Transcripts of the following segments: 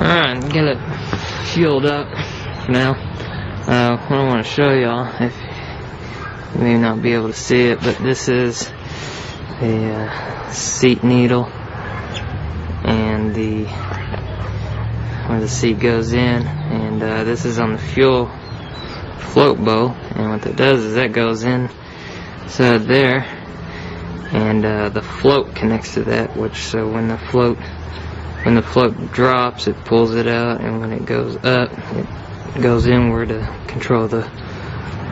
Alright, get it fueled up now. What I want to show y'all, if you may not be able to see it, but this is a seat needle and where the seat goes in, and this is on the fuel float bow, and what that does is that goes in inside there, and the float connects to that, so when the float drops, it pulls it out, and when it goes up, it goes inward to control the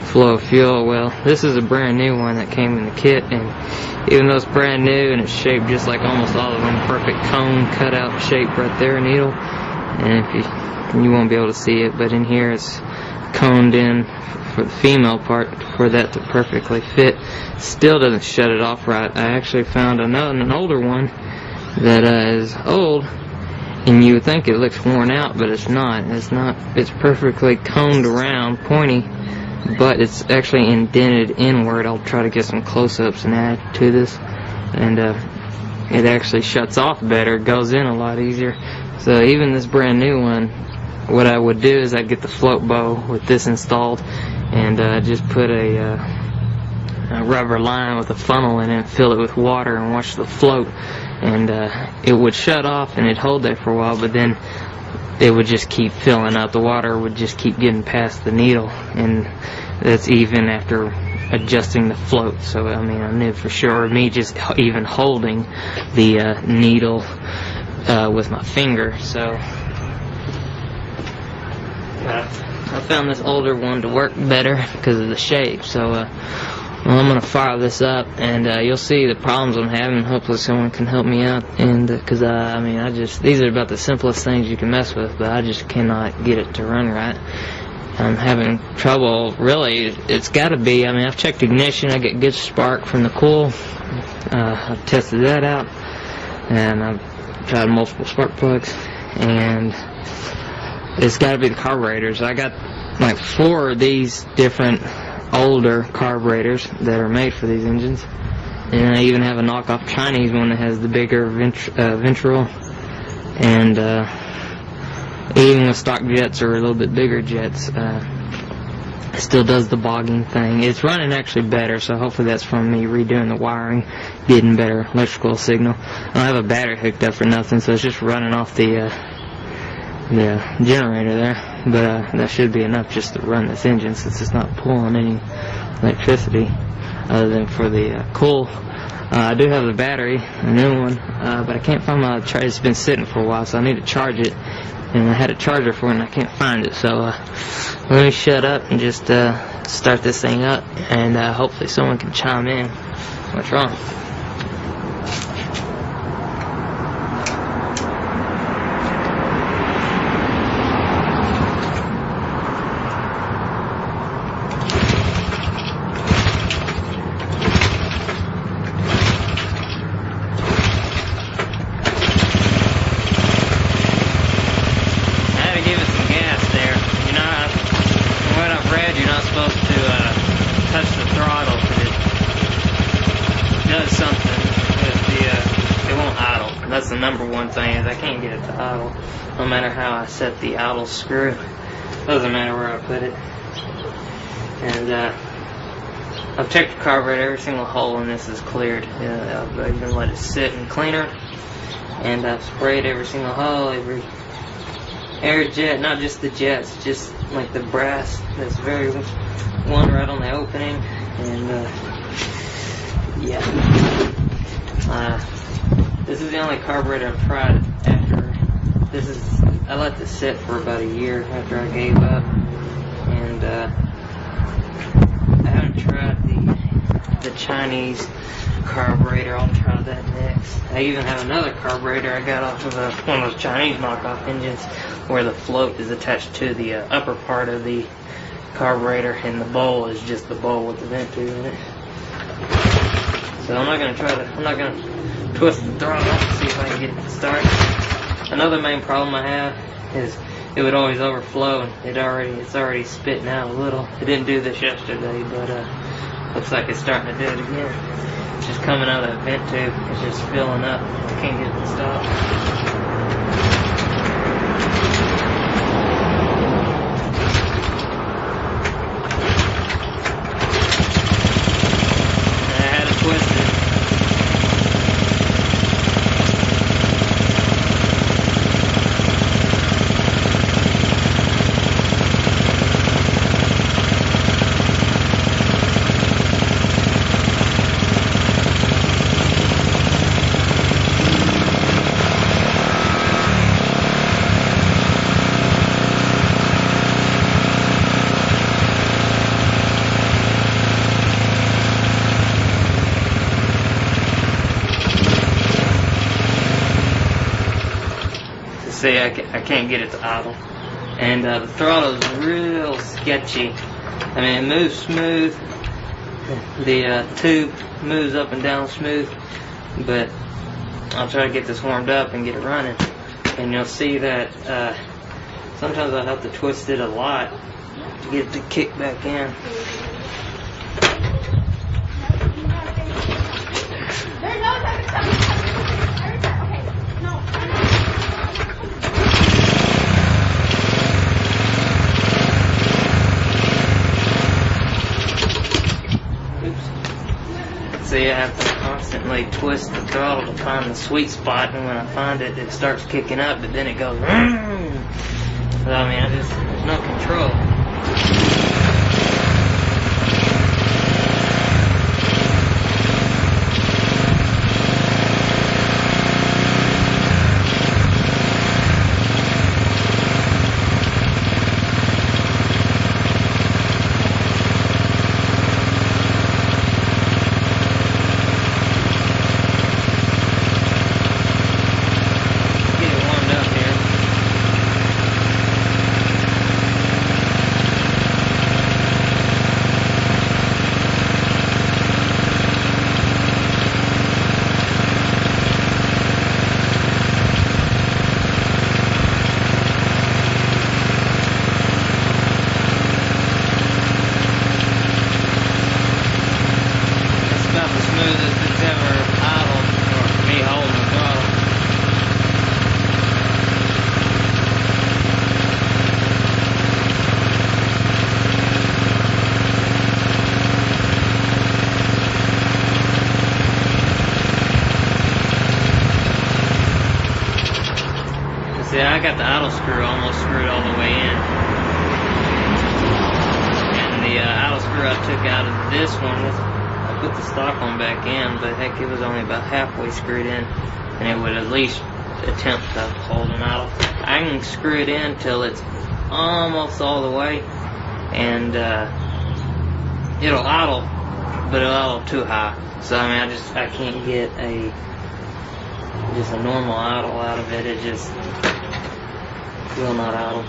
flow of fuel. Well, this is a brand new one that came in the kit, and even though it's brand new and it's shaped just like almost all of them, perfect cone cutout shape right there, needle, and if you won't be able to see it, but in here it's coned in for the female part for that to perfectly fit. Still doesn't shut it off right. I actually found an older one that is old, and you would think it looks worn out, but it's not. It's perfectly coned around, pointy, but it's actually indented inward. I'll try to get some close-ups and add to this, and it actually shuts off better, goes in a lot easier. So even this brand new one, what I would do is I'd get the float bow with this installed, and just put a rubber line with a funnel in it, fill it with water, and watch the float, and it would shut off and it'd hold there for a while, but then it would just keep filling up. The water would just keep getting past the needle, and that's even after adjusting the float. So I mean, I knew for sure, me just even holding the needle with my finger. So I found this older one to work better because of the shape. So well, I'm gonna fire this up, and you'll see the problems I'm having. Hopefully someone can help me out, and because I mean, these are about the simplest things you can mess with, but I just cannot get it to run right. I'm having trouble. Really, it's got to be. I mean, I've checked ignition. I get good spark from the coil. I've tested that out, and I've tried multiple spark plugs, and it's got to be the carburetors. I got like 4 of these different older carburetors that are made for these engines, and I even have a knockoff Chinese one that has the bigger ventral, and even with stock jets or a little bit bigger jets, it still does the bogging thing. It's running actually better, so hopefully that's from me redoing the wiring, getting better electrical signal. I don't have a battery hooked up for nothing, so it's just running off the generator there, but that should be enough just to run this engine, since it's not pulling any electricity other than for the coil. I do have the battery, a new one, but I can't find my charger. It's been sitting for a while, so I need to charge it, and I had a charger for it and I can't find it. So let me shut up and just start this thing up, and hopefully someone can chime in. What's wrong? That's the number one thing, is I can't get it to idle. No matter how I set the idle screw, doesn't matter where I put it. And I've checked the carburetor. Every single hole in this is cleared. I've even let it sit in cleaner, and I've sprayed every single hole, every air jet, not just the jets, just like the brass. That's very one right on the opening, and yeah. This is the only carburetor I've tried after. I let this sit for about a year after I gave up, and I haven't tried the Chinese carburetor. I'll try that next. I even have another carburetor I got off of one of those Chinese knockoff engines, where the float is attached to the upper part of the carburetor, and the bowl is just the bowl with the vent tube in it. So I'm not gonna twist the throttle to see if I can get it to start. Another main problem I have is it would always overflow, and it's already spitting out a little. It didn't do this yesterday, but looks like it's starting to do it again. It's just coming out of that vent tube. It's just filling up. I can't get it to stop. See, I can't get it to idle. And the throttle is real sketchy. I mean, it moves smooth. The tube moves up and down smooth. But I'll try to get this warmed up and get it running. And you'll see that sometimes I'll have to twist it a lot to get it to kick back in. See, I have to constantly twist the throttle to find the sweet spot, and when I find it, it starts kicking up, but then it goes. So, I mean, there's no control. See, I got the idle screw almost screwed all the way in. And the idle screw I took out of this one, I put the stock one back in, but heck, it was only about halfway screwed in. And it would at least attempt to hold an idle. I can screw it in till it's almost all the way. And it'll idle, but it'll idle too high. So, I mean, I can't get just a normal idle out of it. It just will not idle.